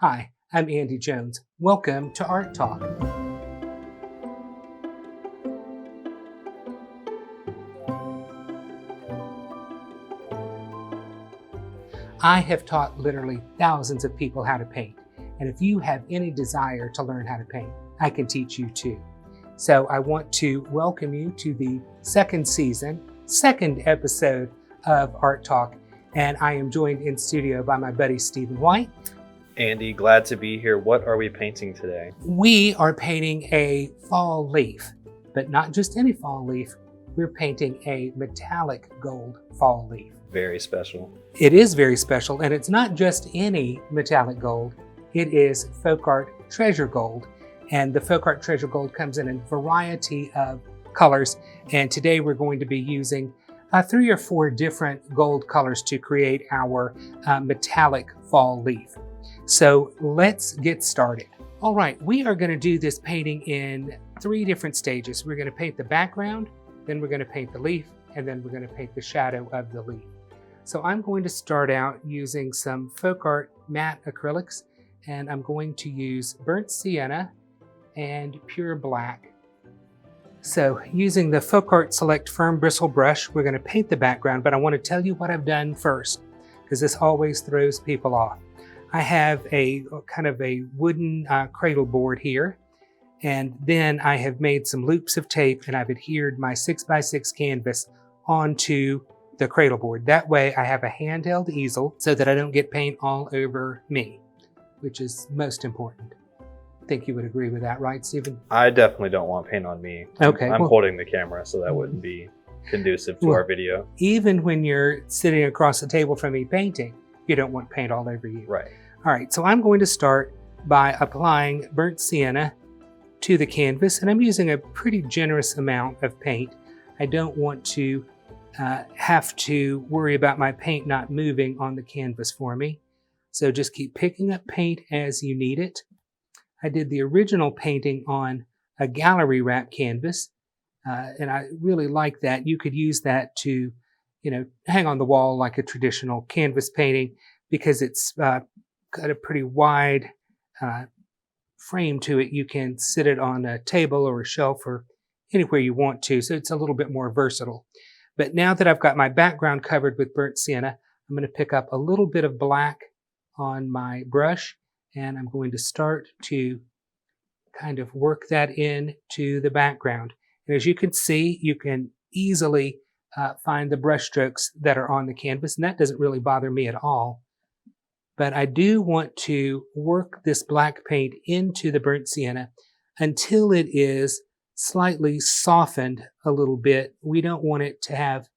Hi, I'm Andy Jones. Welcome to Art Talk. I have taught literally thousands of people how to paint, and if you have any desire to learn how to paint, I can teach you too. So I want to welcome you to the second episode of Art Talk, and I am joined in studio by my buddy Stephen White. Andy, glad to be here. What are we painting today? We are painting a fall leaf, but not just any fall leaf. We're painting a metallic gold fall leaf. Very special. It is very special, and it's not just any metallic gold. It is Folk Art Treasure Gold, and the Folk Art Treasure Gold comes in a variety of colors, and today we're going to be using 3 or 4 different gold colors to create our metallic fall leaf. So let's get started. All right, we are going to do this painting in 3 different stages. We're going to paint the background, then we're going to paint the leaf, and then we're going to paint the shadow of the leaf. So I'm going to start out using some Folk Art matte acrylics, and I'm going to use burnt sienna and pure black. So using the Folk Art Select Firm Bristle Brush, we're going to paint the background, but I want to tell you what I've done first, because this always throws people off. I have a kind of a wooden cradle board here, and then I have made some loops of tape and I've adhered my 6x6 canvas onto the cradle board. That way I have a handheld easel so that I don't get paint all over me, which is most important. I think you would agree with that, right, Stephen? I definitely don't want paint on me. Okay. I'm holding the camera, so that wouldn't be conducive to our video. Even when you're sitting across the table from me painting, you don't want paint all over you. Right. All right, so I'm going to start by applying burnt sienna to the canvas, and I'm using a pretty generous amount of paint. I don't want to have to worry about my paint not moving on the canvas for me. So just keep picking up paint as you need it. I did the original painting on a gallery wrap canvas, and I really like that. You could use that to, hang on the wall like a traditional canvas painting, because it's got a pretty wide frame to it. You can sit it on a table or a shelf or anywhere you want to, so it's a little bit more versatile. But now that I've got my background covered with burnt sienna, I'm going to pick up a little bit of black on my brush, and I'm going to start to kind of work that in to the background. And as you can see, you can easily find the brush strokes that are on the canvas, and that doesn't really bother me at all. But I do want to work this black paint into the burnt sienna until it is slightly softened a little bit. We don't want it to have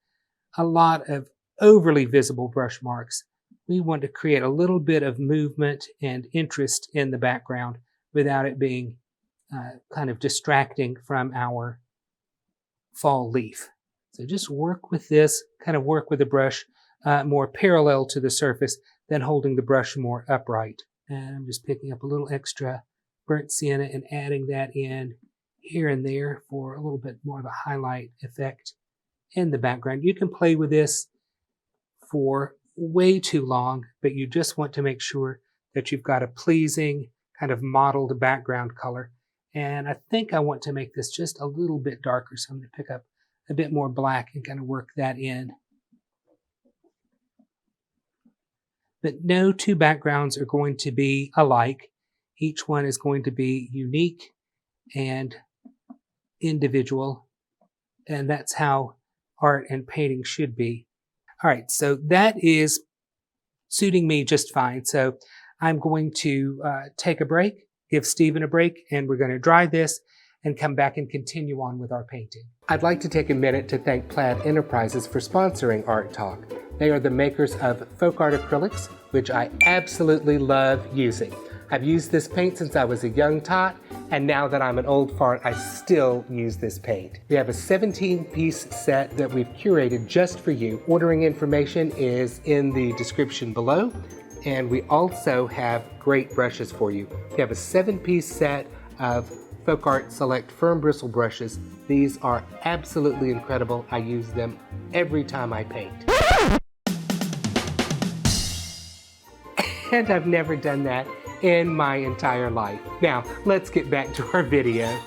a lot of overly visible brush marks. We want to create a little bit of movement and interest in the background without it being kind of distracting from our fall leaf. So just work with this, kind of work with the brush more parallel to the surface than holding the brush more upright. And I'm just picking up a little extra burnt sienna and adding that in here and there for a little bit more of a highlight effect in the background. You can play with this for way too long, but you just want to make sure that you've got a pleasing kind of mottled background color. And I think I want to make this just a little bit darker, so I'm going to pick up a bit more black and kind of work that in. But no 2 backgrounds are going to be alike. Each one is going to be unique and individual, and that's how art and painting should be. All right, so that is suiting me just fine. So I'm going to take a break, give Stephen a break, and we're going to dry this and come back and continue on with our painting. I'd like to take a minute to thank Plaid Enterprises for sponsoring Art Talk. They are the makers of Folk Art acrylics, which I absolutely love using. I've used this paint since I was a young tot, and now that I'm an old fart, I still use this paint. We have a 17-piece set that we've curated just for you. Ordering information is in the description below, and we also have great brushes for you. We have a 7-piece set of Folk Art Select Firm Bristle brushes. These are absolutely incredible. I use them every time I paint. And I've never done that in my entire life. Now, let's get back to our video.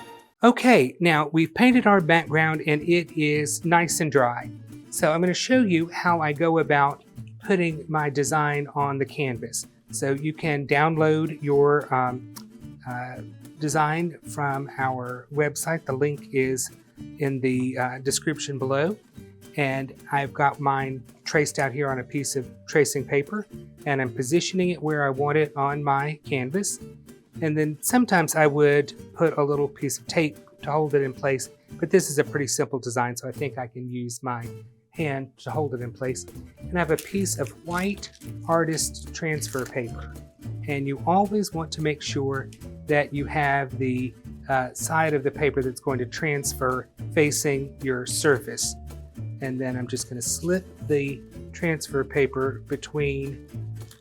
Okay, now we've painted our background and it is nice and dry. So I'm going to show you how I go about putting my design on the canvas. So you can download your design from our website. The link is in the description below. And I've got mine traced out here on a piece of tracing paper, and I'm positioning it where I want it on my canvas. And then sometimes I would put a little piece of tape to hold it in place, but this is a pretty simple design, so I think I can use my hand to hold it in place. And I have a piece of white artist transfer paper. And you always want to make sure that you have the side of the paper that's going to transfer facing your surface. And then I'm just going to slip the transfer paper between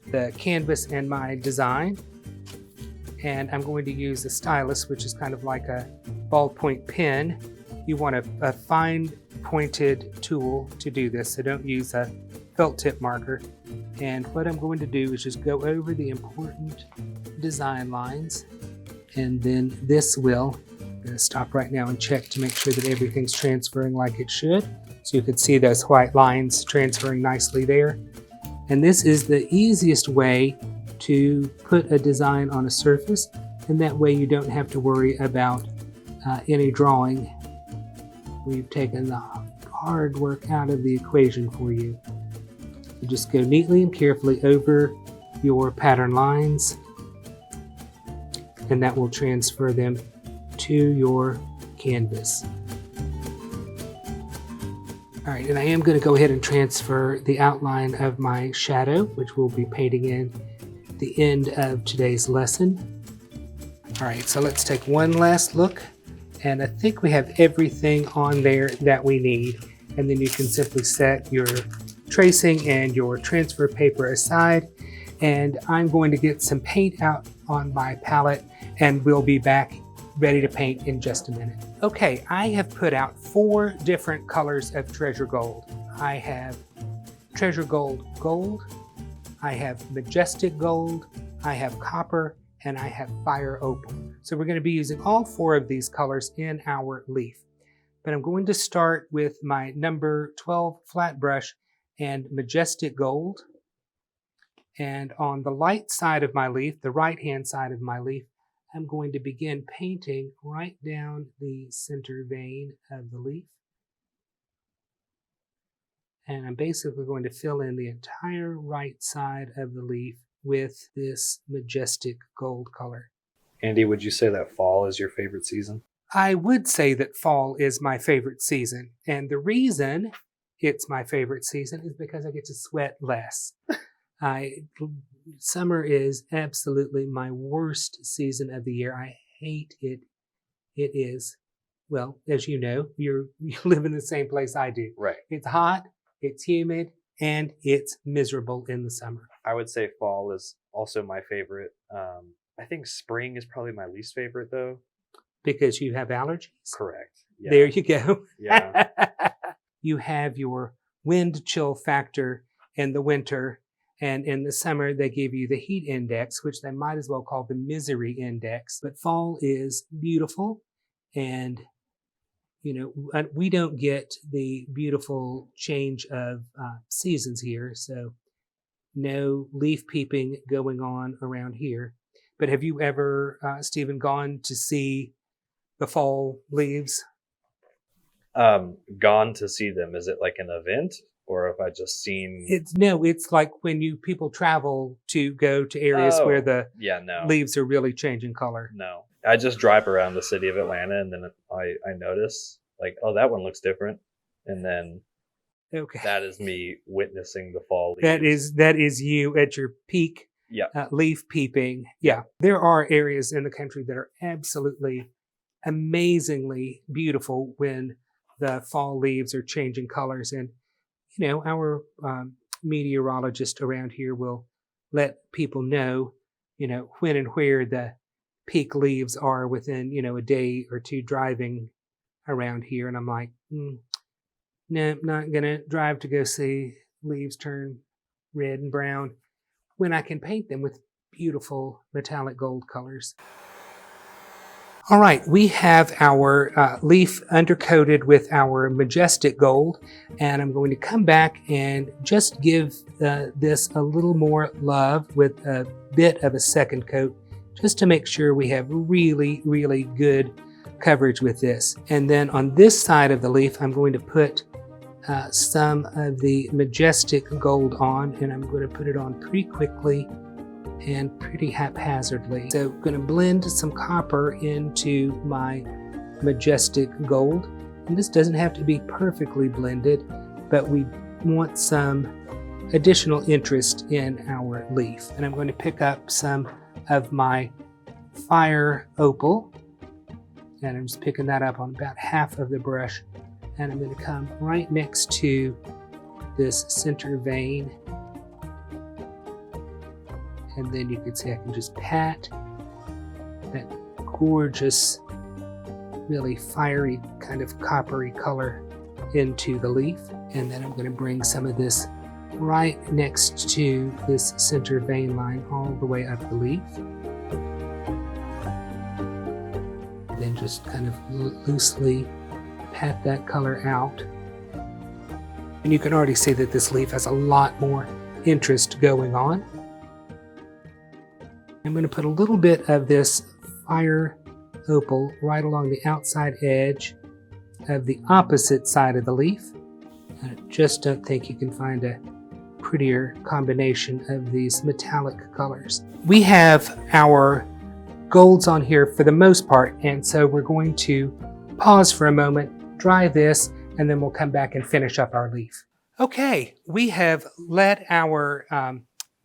the canvas and my design. And I'm going to use a stylus, which is kind of like a ballpoint pen. You want a fine pointed tool to do this, so don't use a felt tip marker. And what I'm going to do is just go over the important design lines. And then this will, I'm going to stop right now and check to make sure that everything's transferring like it should. So you can see those white lines transferring nicely there. And this is the easiest way to put a design on a surface, and that way you don't have to worry about any drawing. We've taken the hard work out of the equation for you. You just go neatly and carefully over your pattern lines, and that will transfer them to your canvas. All right, and I am going to go ahead and transfer the outline of my shadow, which we'll be painting in at the end of today's lesson. All right, so let's take one last look, and I think we have everything on there that we need. And then you can simply set your tracing and your transfer paper aside, and I'm going to get some paint out on my palette, and we'll be back ready to paint in just a minute. Okay, I have put out 4 different colors of treasure gold. I have treasure gold gold, I have majestic gold, I have copper, and I have fire opal. So we're going to be using all 4 of these colors in our leaf. But I'm going to start with my number 12 flat brush and majestic gold. And on the light side of my leaf, the right-hand side of my leaf, I'm going to begin painting right down the center vein of the leaf. And I'm basically going to fill in the entire right side of the leaf with this majestic gold color. Andy, would you say that fall is your favorite season? I would say that fall is my favorite season. And the reason it's my favorite season is because I get to sweat less. Summer is absolutely my worst season of the year. I hate it. It is, well, as you know, you live in the same place I do. Right. It's hot, it's humid, and it's miserable in the summer. I would say fall is also my favorite. I think spring is probably my least favorite, though. Because you have allergies? Correct. Yeah. There you go. Yeah. You have your wind chill factor in the winter. And in the summer, they give you the heat index, which they might as well call the misery index. But fall is beautiful. And, you know, we don't get the beautiful change of seasons here. So no leaf peeping going on around here. But have you ever, Stephen, gone to see the fall leaves? Gone to see them. Is it like an event? Or have I just seen? It's like when people travel to go to areas where the leaves are really changing color. No, I just drive around the city of Atlanta, and then I notice like, oh, that one looks different, and then that is me witnessing the fall leaves. That is you at your peak. Leaf peeping. Yeah, there are areas in the country that are absolutely amazingly beautiful when the fall leaves are changing colors. And you know, our meteorologist around here will let people know, you know, when and where the peak leaves are within, you know, a day or two driving around here. And I'm like, no, I'm not going to drive to go see leaves turn red and brown when I can paint them with beautiful metallic gold colors. All right, we have our leaf undercoated with our majestic gold, and I'm going to come back and just give this a little more love with a bit of a second coat, just to make sure we have really, really good coverage with this. And then on this side of the leaf, I'm going to put some of the majestic gold on, and I'm going to put it on pretty quickly and pretty haphazardly. So I'm going to blend some copper into my majestic gold. And this doesn't have to be perfectly blended, but we want some additional interest in our leaf. And I'm going to pick up some of my fire opal, and I'm just picking that up on about half of the brush. And I'm going to come right next to this center vein. And then you can see I can just pat that gorgeous, really fiery kind of coppery color into the leaf. And then I'm going to bring some of this right next to this center vein line all the way up the leaf. And then just kind of loosely pat that color out. And you can already see that this leaf has a lot more interest going on. I'm going to put a little bit of this fire opal right along the outside edge of the opposite side of the leaf. I just don't think you can find a prettier combination of these metallic colors. We have our golds on here for the most part, and so we're going to pause for a moment, dry this, and then we'll come back and finish up our leaf. Okay, we have let our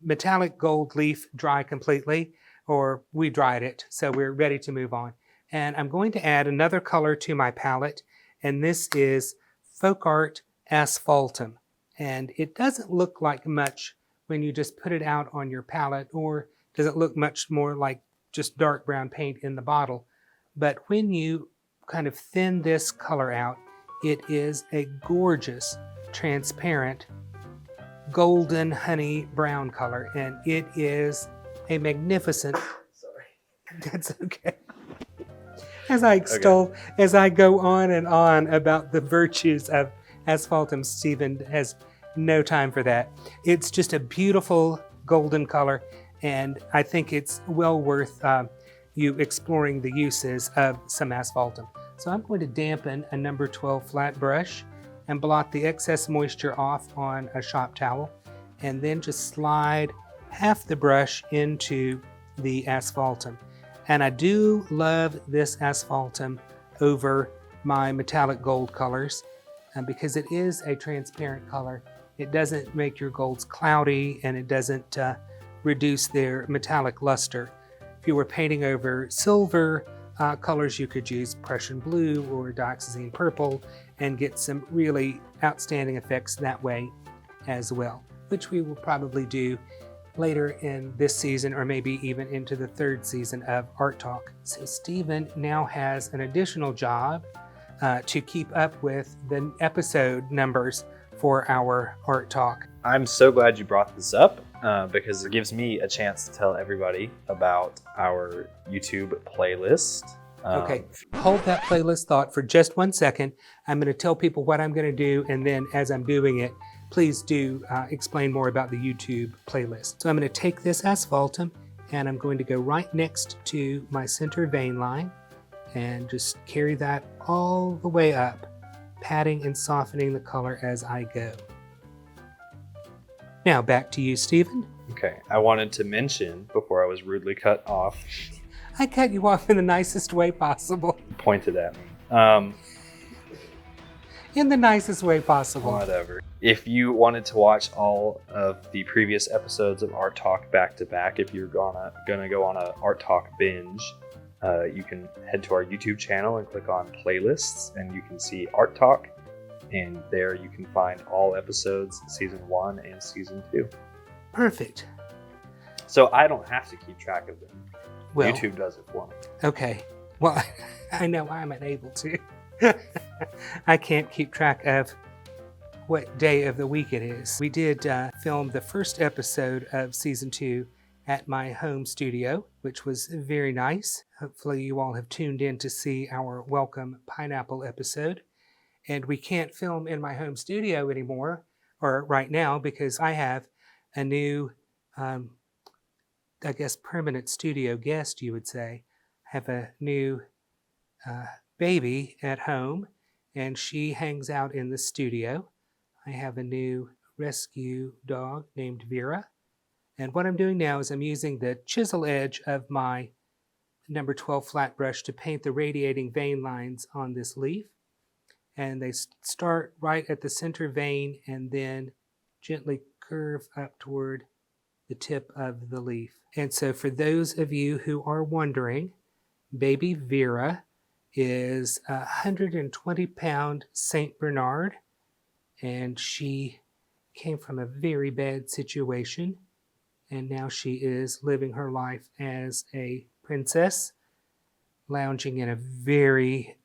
metallic gold leaf dry completely, or we dried it, so we're ready to move on. And I'm going to add another color to my palette, and this is Folk Art Asphaltum. And it doesn't look like much when you just put it out on your palette, or does it look much more like just dark brown paint in the bottle. But when you kind of thin this color out, it is a gorgeous, transparent, golden honey brown color, and it is a magnificent. Sorry, that's okay. As I go on and on about the virtues of asphaltum, Stephen has no time for that. It's just a beautiful golden color, and I think it's well worth you exploring the uses of some asphaltum. So I'm going to dampen a number 12 flat brush and blot the excess moisture off on a shop towel, and then just slide half the brush into the asphaltum. And I do love this asphaltum over my metallic gold colors because it is a transparent color. It doesn't make your golds cloudy, and it doesn't reduce their metallic luster. If you were painting over silver colors, you could use Prussian blue or dioxazine purple and get some really outstanding effects that way as well, which we will probably do later in this season, or maybe even into the third season of Art Talk. So Stephen now has an additional job to keep up with the episode numbers for our Art Talk. I'm so glad you brought this up because it gives me a chance to tell everybody about our YouTube playlist. Okay, hold that playlist thought for just 1 second. I'm going to tell people what I'm going to do, and then as I'm doing it, please do explain more about the YouTube playlist. So I'm going to take this asphaltum, and I'm going to go right next to my center vein line and just carry that all the way up, patting and softening the color as I go. Now back to you, Stephen. Okay, I wanted to mention before I was rudely cut off. I cut you off in the nicest way possible. Pointed at me. In the nicest way possible. Whatever. If you wanted to watch all of the previous episodes of Art Talk back to back, if you're gonna go on a Art Talk binge, you can head to our YouTube channel and click on playlists, and you can see Art Talk, and there you can find all episodes, season 1 and season 2. Perfect. So I don't have to keep track of them. Well, YouTube does it for me. Okay. Well, I know I'm unable to. I can't keep track of what day of the week it is. We did film the first episode of season 2 at my home studio, which was very nice. Hopefully you all have tuned in to see our Welcome Pineapple episode. And we can't film in my home studio anymore, or right now, because I have a new, I guess, permanent studio guest, you would say. I have a new baby at home, and she hangs out in the studio. I have a new rescue dog named Vera. And what I'm doing now is I'm using the chisel edge of my number 12 flat brush to paint the radiating vein lines on this leaf. And they start right at the center vein and then gently curve up toward the tip of the leaf. And so for those of you who are wondering, baby Vera is a 120-pound Saint Bernard, and she came from a very bad situation, and now she is living her life as a princess, lounging in a very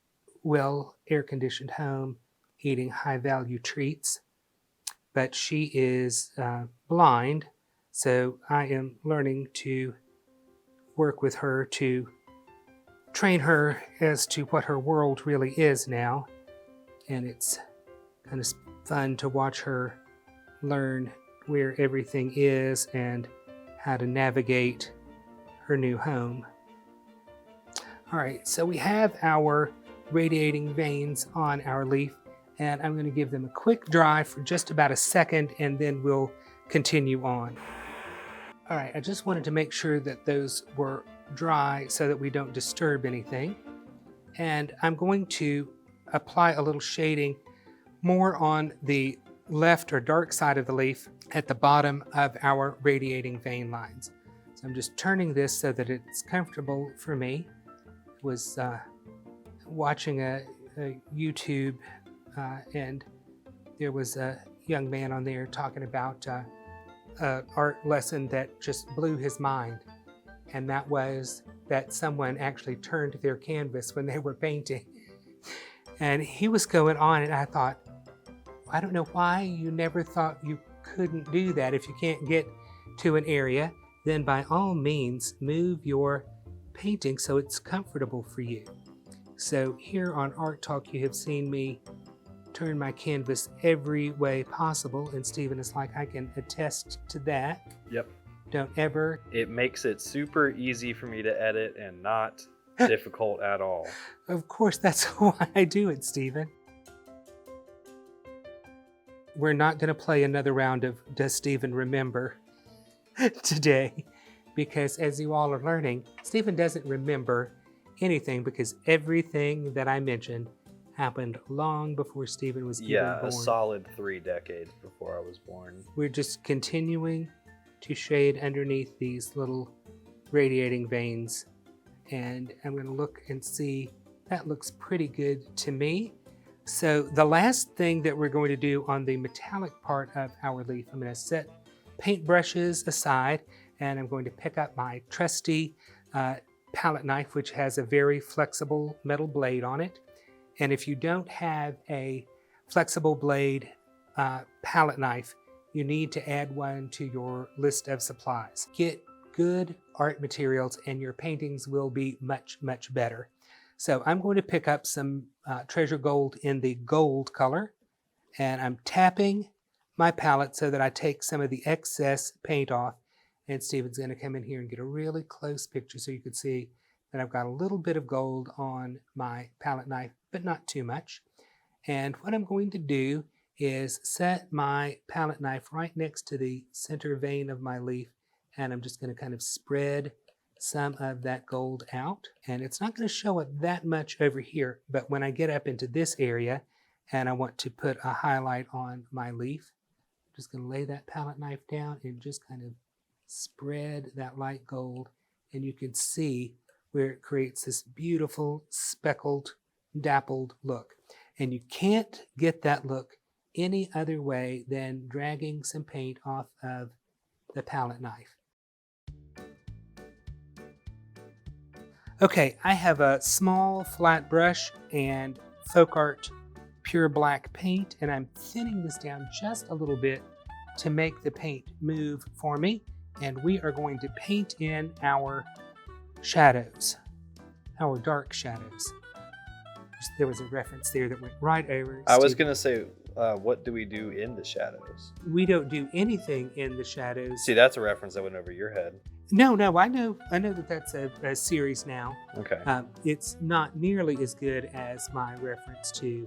well air-conditioned home, eating high-value treats. But she is blind, so I am learning to work with her to train her as to what her world really is now. And it's kind of fun to watch her learn where everything is and how to navigate her new home. All right, so we have our radiating veins on our leaf, and I'm going to give them a quick dry for just about a second, and then we'll continue on. All right, I just wanted to make sure that those were dry so that we don't disturb anything. And I'm going to apply a little shading more on the left or dark side of the leaf at the bottom of our radiating vein lines. So I'm just turning this so that it's comfortable for me. I was watching a YouTube and there was a young man on there talking about an art lesson that just blew his mind. And that was that someone actually turned their canvas when they were painting. And he was going on, and I thought, I don't know why you never thought you couldn't do that. If you can't get to an area, then by all means move your painting so it's comfortable for you. So here on Art Talk, you have seen me turn my canvas every way possible, and Stephen is like, I can attest to that. Yep. Don't ever. It makes it super easy for me to edit and not difficult at all. Of course, that's why I do it, Stephen. We're not going to play another round of Does Stephen Remember today, because as you all are learning, Stephen doesn't remember anything because everything that I mentioned happened long before Stephen was even born. Yeah, a solid 3 decades before I was born. We're just continuing to shade underneath these little radiating veins, and I'm going to look and see. That looks pretty good to me. So the last thing that we're going to do on the metallic part of our leaf, I'm going to set paint brushes aside, and I'm going to pick up my trusty palette knife, which has a very flexible metal blade on it. And if you don't have a flexible blade palette knife, you need to add one to your list of supplies. Get good art materials and your paintings will be much, much better. So I'm going to pick up some treasure gold in the gold color, and I'm tapping my palette so that I take some of the excess paint off. And Stephen's going to come in here and get a really close picture so you can see that I've got a little bit of gold on my palette knife, but not too much. And what I'm going to do is set my palette knife right next to the center vein of my leaf, and I'm just going to kind of spread some of that gold out. And it's not going to show up that much over here, but when I get up into this area and I want to put a highlight on my leaf, I'm just going to lay that palette knife down and just kind of spread that light gold, and you can see where it creates this beautiful speckled, dappled look. And you can't get that look any other way than dragging some paint off of the palette knife. Okay, I have a small flat brush and Folk Art Pure Black paint, and I'm thinning this down just a little bit to make the paint move for me. and we are going to paint in our shadows, our dark shadows. There was a reference there that went right over. I was going to say, what do we do in the shadows? We don't do anything in the shadows. See, that's a reference that went over your head. No, I know that that's a series now. Okay. It's not nearly as good as my reference to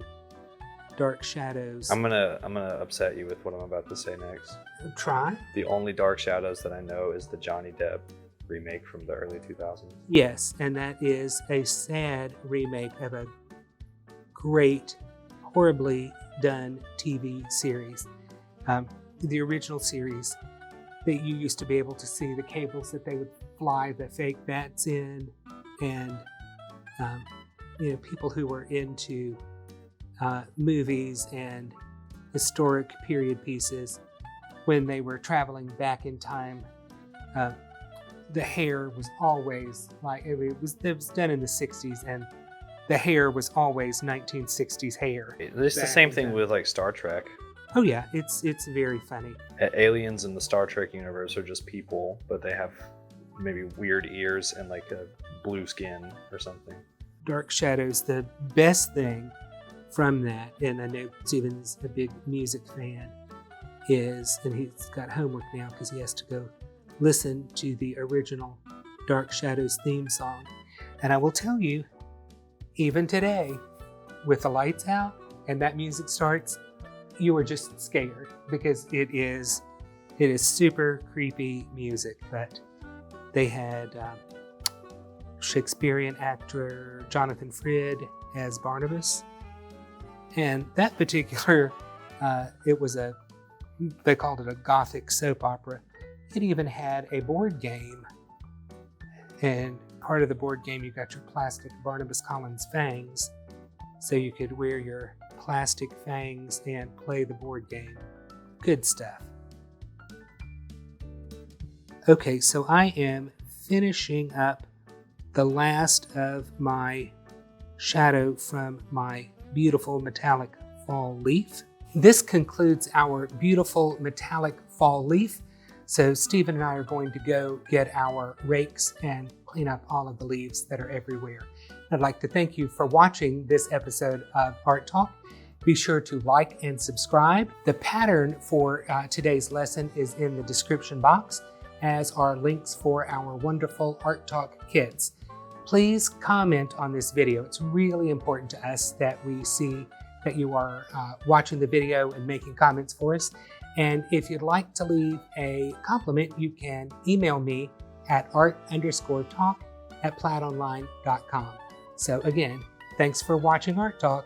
Dark Shadows. I'm gonna upset you with what I'm about to say next. Try. The only Dark Shadows that I know is the Johnny Depp remake from the early 2000s. Yes, and that is a sad remake of a great, horribly done TV series. The original series, that you used to be able to see the cables that they would fly the fake bats in, and people who were into movies and historic period pieces, when they were traveling back in time, the hair was always like it was done in the 60s, and the hair was always 1960s hair. It's the same thing with like Star Trek. Oh yeah, it's very funny. Aliens in the Star Trek universe are just people, but they have maybe weird ears and like a blue skin or something. Dark Shadows, the best thing from that, and I know Steven's a big music fan, is, and he's got homework now because he has to go listen to the original Dark Shadows theme song. And I will tell you, even today, with the lights out and that music starts, you are just scared because it is super creepy music. But they had Shakespearean actor Jonathan Frid as Barnabas, and that particular they called it a gothic soap opera. It even had a board game, and part of the board game, you got your plastic Barnabas Collins fangs, so you could wear your plastic fangs and play the board game. Good stuff. Okay, so I am finishing up the last of my shadow from my beautiful metallic fall leaf. This concludes our beautiful metallic fall leaf. So Stephen and I are going to go get our rakes and clean up all of the leaves that are everywhere. I'd like to thank you for watching this episode of Art Talk. Be sure to like and subscribe. The pattern for today's lesson is in the description box, as are links for our wonderful Art Talk kits. Please comment on this video. It's really important to us that we see that you are watching the video and making comments for us. And if you'd like to leave a compliment, you can email me at art_talk@plaidonline.com. So again, thanks for watching Art Talk.